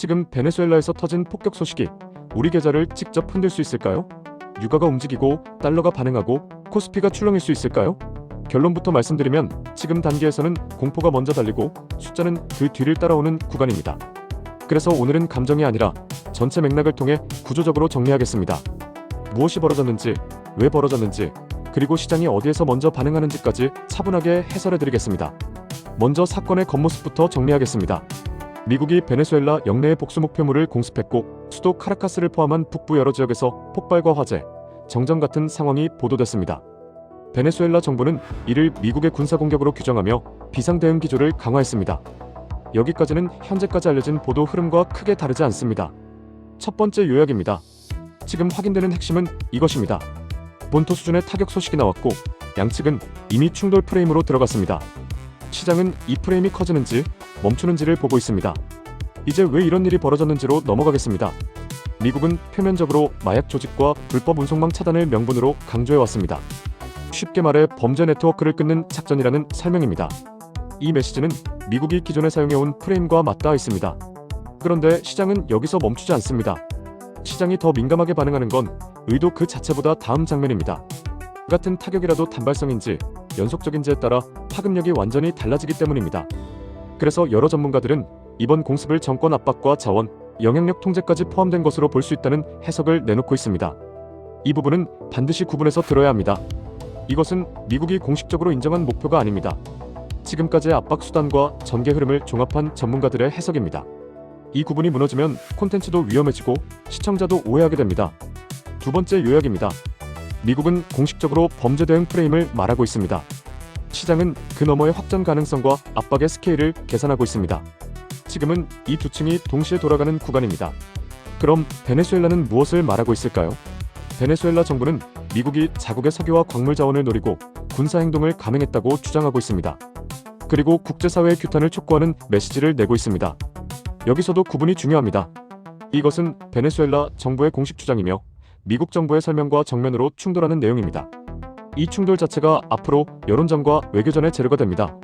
지금 베네수엘라에서 터진 폭격 소식이 우리 계좌를 직접 흔들 수 있을까요? 유가가 움직이고 달러가 반응하고 코스피가 출렁일 수 있을까요? 결론부터 말씀드리면 지금 단계에서는 공포가 먼저 달리고 숫자는 그 뒤를 따라오는 구간입니다. 그래서 오늘은 감정이 아니라 전체 맥락을 통해 구조적으로 정리하겠습니다. 무엇이 벌어졌는지, 왜 벌어졌는지, 그리고 시장이 어디에서 먼저 반응하는지까지 차분하게 해설해드리겠습니다. 먼저 사건의 겉모습부터 정리하겠습니다. 미국이 베네수엘라 영내의 복수 목표물을 공습했고 수도 카라카스를 포함한 북부 여러 지역에서 폭발과 화재, 정전 같은 상황이 보도됐습니다. 베네수엘라 정부는 이를 미국의 군사공격으로 규정하며 비상대응 기조를 강화했습니다. 여기까지는 현재까지 알려진 보도 흐름과 크게 다르지 않습니다. 첫 번째 요약입니다. 지금 확인되는 핵심은 이것입니다. 본토 수준의 타격 소식이 나왔고 양측은 이미 충돌 프레임으로 들어갔습니다. 시장은 이 프레임이 커지는지 멈추는지를 보고 있습니다. 이제 왜 이런 일이 벌어졌는지로 넘어가겠습니다. 미국은 표면적으로 마약 조직과 불법 운송망 차단을 명분으로 강조해왔습니다. 쉽게 말해 범죄 네트워크를 끊는 작전이라는 설명입니다. 이 메시지는 미국이 기존에 사용해온 프레임과 맞닿아 있습니다. 그런데 시장은 여기서 멈추지 않습니다. 시장이 더 민감하게 반응하는 건 의도 그 자체보다 다음 장면입니다. 같은 타격이라도 단발성인지 연속적인지에 따라 파급력이 완전히 달라지기 때문입니다. 그래서 여러 전문가들은 이번 공습을 정권 압박과 자원, 영향력 통제까지 포함된 것으로 볼 수 있다는 해석을 내놓고 있습니다. 이 부분은 반드시 구분해서 들어야 합니다. 이것은 미국이 공식적으로 인정한 목표가 아닙니다. 지금까지의 압박 수단과 전개 흐름을 종합한 전문가들의 해석입니다. 이 구분이 무너지면 콘텐츠도 위험해지고 시청자도 오해하게 됩니다. 두 번째 요약입니다. 미국은 공식적으로 범죄 대응 프레임을 말하고 있습니다. 시장은 그 너머의 확전 가능성과 압박의 스케일을 계산하고 있습니다. 지금은 이 두 층이 동시에 돌아가는 구간입니다. 그럼 베네수엘라는 무엇을 말하고 있을까요? 베네수엘라 정부는 미국이 자국의 석유와 광물 자원을 노리고 군사 행동을 감행했다고 주장하고 있습니다. 그리고 국제사회의 규탄을 촉구하는 메시지를 내고 있습니다. 여기서도 구분이 중요합니다. 이것은 베네수엘라 정부의 공식 주장이며 미국 정부의 설명과 정면으로 충돌하는 내용입니다. 이 충돌 자체가 앞으로 여론전과 외교전의 재료가 됩니다.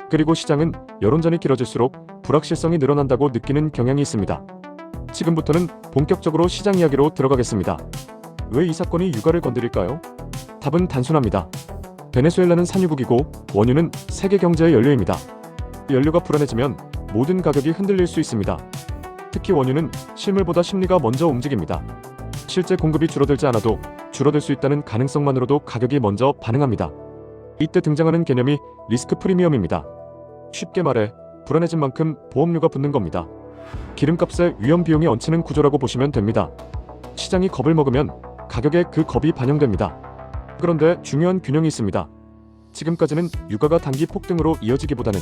그리고 시장은 여론전이 길어질수록 불확실성이 늘어난다고 느끼는 경향이 있습니다. 지금부터는 본격적으로 시장 이야기로 들어가겠습니다. 왜 이 사건이 유가를 건드릴까요? 답은 단순합니다. 베네수엘라는 산유국이고 원유는 세계 경제의 연료입니다. 연료가 불안해지면 모든 가격이 흔들릴 수 있습니다. 특히 원유는 실물보다 심리가 먼저 움직입니다. 실제 공급이 줄어들지 않아도 줄어들 수 있다는 가능성만으로도 가격이 먼저 반응합니다. 이때 등장하는 개념이 리스크 프리미엄입니다. 쉽게 말해 불안해진 만큼 보험료가 붙는 겁니다. 기름값에 위험 비용이 얹히는 구조라고 보시면 됩니다. 시장이 겁을 먹으면 가격에 그 겁이 반영됩니다. 그런데 중요한 균형이 있습니다. 지금까지는 유가가 단기 폭등으로 이어지기보다는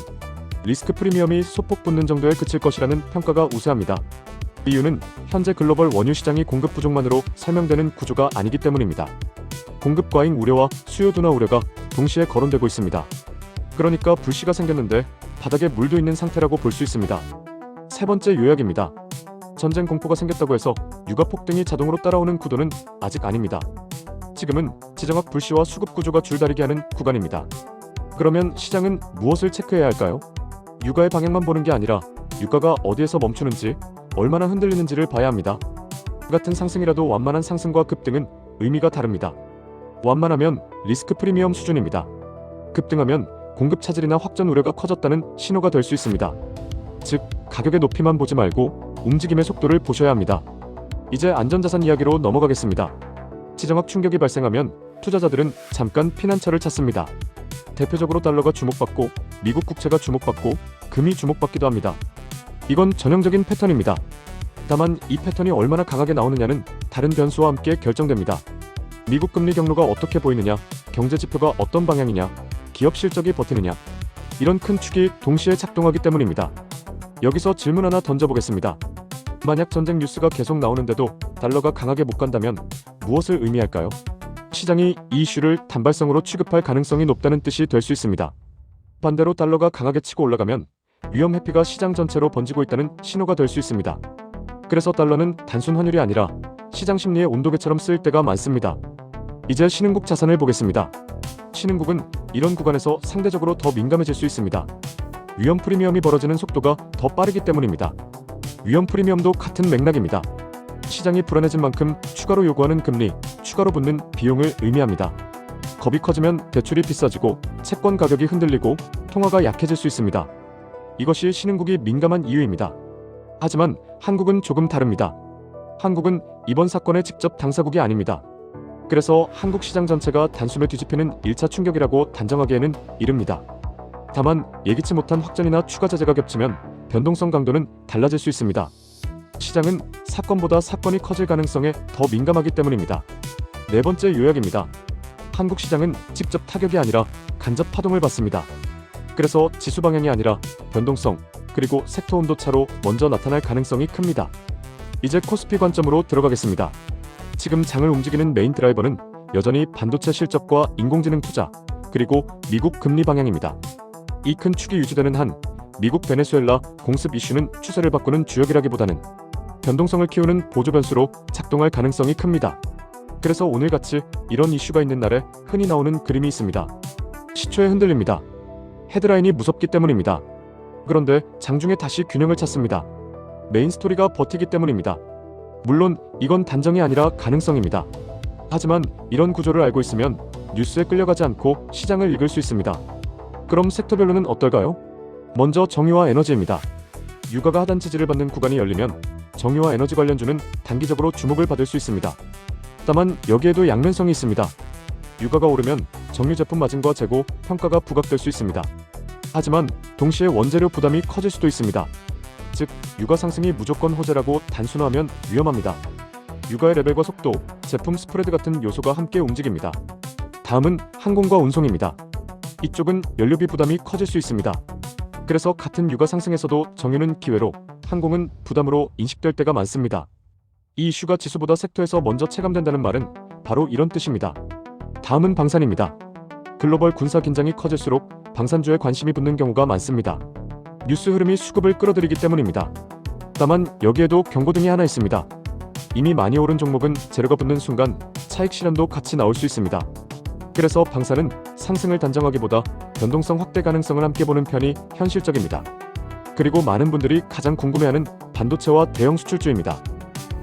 리스크 프리미엄이 소폭 붙는 정도에 그칠 것이라는 평가가 우세합니다. 이유는 현재 글로벌 원유 시장이 공급 부족만으로 설명되는 구조가 아니기 때문입니다. 공급 과잉 우려와 수요 둔화 우려가 동시에 거론되고 있습니다. 그러니까 불씨가 생겼는데 바닥에 물도 있는 상태라고 볼 수 있습니다. 세 번째 요약입니다. 전쟁 공포가 생겼다고 해서 유가 폭등이 자동으로 따라오는 구도는 아직 아닙니다. 지금은 지정학 불씨와 수급 구조가 줄다리기 하는 구간입니다. 그러면 시장은 무엇을 체크해야 할까요? 유가의 방향만 보는 게 아니라 유가가 어디에서 멈추는지, 얼마나 흔들리는지를 봐야 합니다. 같은 상승이라도 완만한 상승과 급등은 의미가 다릅니다. 완만하면 리스크 프리미엄 수준입니다. 급등하면 공급 차질이나 확전 우려가 커졌다는 신호가 될 수 있습니다. 즉, 가격의 높이만 보지 말고 움직임의 속도를 보셔야 합니다. 이제 안전자산 이야기로 넘어가겠습니다. 지정학 충격이 발생하면 투자자들은 잠깐 피난처를 찾습니다. 대표적으로 달러가 주목받고 미국 국채가 주목받고 금이 주목받기도 합니다. 이건 전형적인 패턴입니다. 다만 이 패턴이 얼마나 강하게 나오느냐는 다른 변수와 함께 결정됩니다. 미국 금리 경로가 어떻게 보이느냐, 경제 지표가 어떤 방향이냐, 기업 실적이 버티느냐, 이런 큰 축이 동시에 작동하기 때문입니다. 여기서 질문 하나 던져보겠습니다. 만약 전쟁 뉴스가 계속 나오는데도 달러가 강하게 못 간다면 무엇을 의미할까요? 시장이 이 이슈를 단발성으로 취급할 가능성이 높다는 뜻이 될 수 있습니다. 반대로 달러가 강하게 치고 올라가면 위험 회피가 시장 전체로 번지고 있다는 신호가 될 수 있습니다. 그래서 달러는 단순 환율이 아니라 시장 심리의 온도계처럼 쓰일 때가 많습니다. 이제 신흥국 자산을 보겠습니다. 신흥국은 이런 구간에서 상대적으로 더 민감해질 수 있습니다. 위험 프리미엄이 벌어지는 속도가 더 빠르기 때문입니다. 위험 프리미엄도 같은 맥락입니다. 시장이 불안해진 만큼 추가로 요구하는 금리, 추가로 붙는 비용을 의미합니다. 겁이 커지면 대출이 비싸지고 채권 가격이 흔들리고 통화가 약해질 수 있습니다. 이것이 신흥국이 민감한 이유입니다. 하지만 한국은 조금 다릅니다. 한국은 이번 사건의 직접 당사국이 아닙니다. 그래서 한국 시장 전체가 단숨에 뒤집히는 1차 충격이라고 단정하기에는 이릅니다. 다만 예기치 못한 확전이나 추가 제재가 겹치면 변동성 강도는 달라질 수 있습니다. 시장은 사건보다 사건이 커질 가능성에 더 민감하기 때문입니다. 네 번째 요약입니다. 한국 시장은 직접 타격이 아니라 간접 파동을 받습니다. 그래서 지수 방향이 아니라 변동성, 그리고 섹터 온도차로 먼저 나타날 가능성이 큽니다. 이제 코스피 관점으로 들어가겠습니다. 지금 장을 움직이는 메인 드라이버는 여전히 반도체 실적과 인공지능 투자, 그리고 미국 금리 방향입니다. 이 큰 축이 유지되는 한 미국 베네수엘라 공습 이슈는 추세를 바꾸는 주역이라기보다는 변동성을 키우는 보조 변수로 작동할 가능성이 큽니다. 그래서 오늘같이 이런 이슈가 있는 날에 흔히 나오는 그림이 있습니다. 시초에 흔들립니다. 헤드라인이 무섭기 때문입니다. 그런데 장중에 다시 균형을 찾습니다. 메인 스토리가 버티기 때문입니다. 물론 이건 단정이 아니라 가능성입니다. 하지만 이런 구조를 알고 있으면 뉴스에 끌려가지 않고 시장을 읽을 수 있습니다. 그럼 섹터별로는 어떨까요? 먼저 정유와 에너지입니다. 유가가 하단 지지를 받는 구간이 열리면 정유와 에너지 관련주는 단기적으로 주목을 받을 수 있습니다. 다만 여기에도 양면성이 있습니다. 유가가 오르면 정유 제품 마진과 재고, 평가가 부각될 수 있습니다. 하지만 동시에 원재료 부담이 커질 수도 있습니다. 즉, 유가 상승이 무조건 호재라고 단순화하면 위험합니다. 유가의 레벨과 속도, 제품 스프레드 같은 요소가 함께 움직입니다. 다음은 항공과 운송입니다. 이쪽은 연료비 부담이 커질 수 있습니다. 그래서 같은 유가 상승에서도 정유는 기회로, 항공은 부담으로 인식될 때가 많습니다. 이 이슈가 지수보다 섹터에서 먼저 체감된다는 말은 바로 이런 뜻입니다. 다음은 방산입니다. 글로벌 군사 긴장이 커질수록 방산주에 관심이 붙는 경우가 많습니다. 뉴스 흐름이 수급을 끌어들이기 때문입니다. 다만 여기에도 경고등이 하나 있습니다. 이미 많이 오른 종목은 재료가 붙는 순간 차익 실현도 같이 나올 수 있습니다. 그래서 방산은 상승을 단정하기보다 변동성 확대 가능성을 함께 보는 편이 현실적입니다. 그리고 많은 분들이 가장 궁금해하는 반도체와 대형 수출주입니다.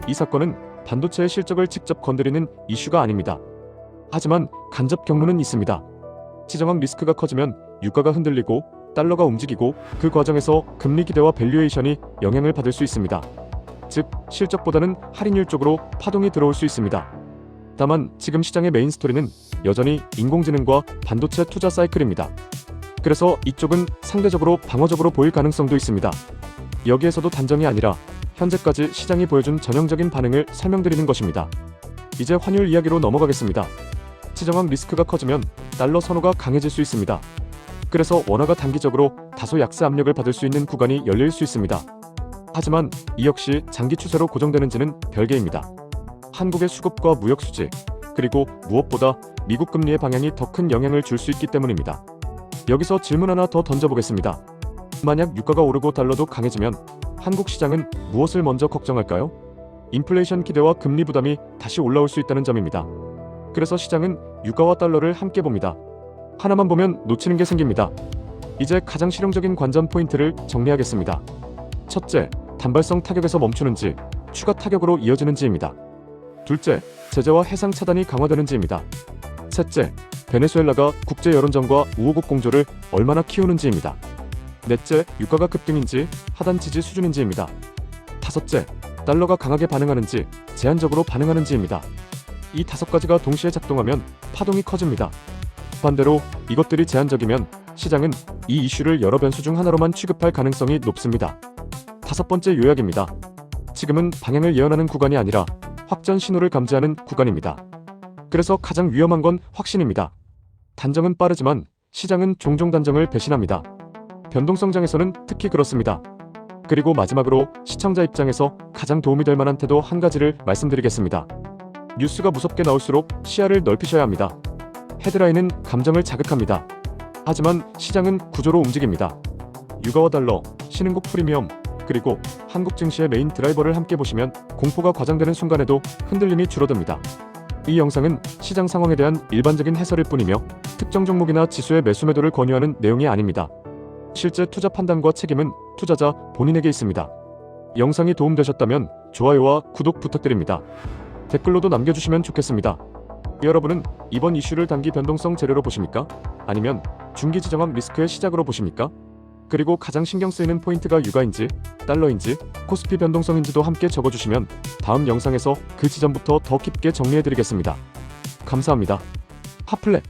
이 사건은 반도체의 실적을 직접 건드리는 이슈가 아닙니다. 하지만 간접 경로는 있습니다. 지정학 리스크가 커지면 유가가 흔들리고 달러가 움직이고 그 과정에서 금리 기대와 밸류에이션이 영향을 받을 수 있습니다. 즉, 실적보다는 할인율 쪽으로 파동이 들어올 수 있습니다. 다만 지금 시장의 메인 스토리는 여전히 인공지능과 반도체 투자 사이클입니다. 그래서 이쪽은 상대적으로 방어적으로 보일 가능성도 있습니다. 여기에서도 단정이 아니라 현재까지 시장이 보여준 전형적인 반응을 설명드리는 것입니다. 이제 환율 이야기로 넘어가겠습니다. 지정학 리스크가 커지면 달러 선호가 강해질 수 있습니다. 그래서 원화가 단기적으로 다소 약세 압력을 받을 수 있는 구간이 열릴 수 있습니다. 하지만 이 역시 장기 추세로 고정되는지는 별개입니다. 한국의 수급과 무역 수지, 그리고 무엇보다 미국 금리의 방향이 더 큰 영향을 줄 수 있기 때문입니다. 여기서 질문 하나 더 던져보겠습니다. 만약 유가가 오르고 달러도 강해지면 한국 시장은 무엇을 먼저 걱정할까요? 인플레이션 기대와 금리 부담이 다시 올라올 수 있다는 점입니다. 그래서 시장은 유가와 달러를 함께 봅니다. 하나만 보면 놓치는 게 생깁니다. 이제 가장 실용적인 관전 포인트를 정리하겠습니다. 첫째, 단발성 타격에서 멈추는지 추가 타격으로 이어지는지입니다. 둘째, 제재와 해상 차단이 강화되는지입니다. 셋째, 베네수엘라가 국제 여론전과 우호국 공조를 얼마나 키우는지입니다. 넷째, 유가가 급등인지 하단 지지 수준인지입니다. 다섯째, 달러가 강하게 반응하는지 제한적으로 반응하는지입니다. 이 5가지가 동시에 작동하면 파동이 커집니다. 반대로 이것들이 제한적이면 시장은 이 이슈를 여러 변수 중 하나로만 취급할 가능성이 높습니다. 5번째 요약입니다. 지금은 방향을 예언하는 구간이 아니라 확전 신호를 감지하는 구간입니다. 그래서 가장 위험한 건 확신입니다. 단정은 빠르지만 시장은 종종 단정을 배신합니다. 변동성장에서는 특히 그렇습니다. 그리고 마지막으로 시청자 입장에서 가장 도움이 될 만한 태도 한 가지를 말씀드리겠습니다. 뉴스가 무섭게 나올수록 시야를 넓히셔야 합니다. 헤드라인은 감정을 자극합니다. 하지만 시장은 구조로 움직입니다. 유가와 달러, 신흥국 프리미엄, 그리고 한국 증시의 메인 드라이버를 함께 보시면 공포가 과장되는 순간에도 흔들림이 줄어듭니다. 이 영상은 시장 상황에 대한 일반적인 해설일 뿐이며 특정 종목이나 지수의 매수 매도를 권유하는 내용이 아닙니다. 실제 투자 판단과 책임은 투자자 본인에게 있습니다. 영상이 도움되셨다면 좋아요와 구독 부탁드립니다. 댓글로도 남겨주시면 좋겠습니다. 여러분은 이번 이슈를 단기 변동성 재료로 보십니까? 아니면 중기 지정학 리스크의 시작으로 보십니까? 그리고 가장 신경 쓰이는 포인트가 유가인지, 달러인지, 코스피 변동성인지도 함께 적어주시면 다음 영상에서 그 지점부터 더 깊게 정리해드리겠습니다. 감사합니다. 핫플레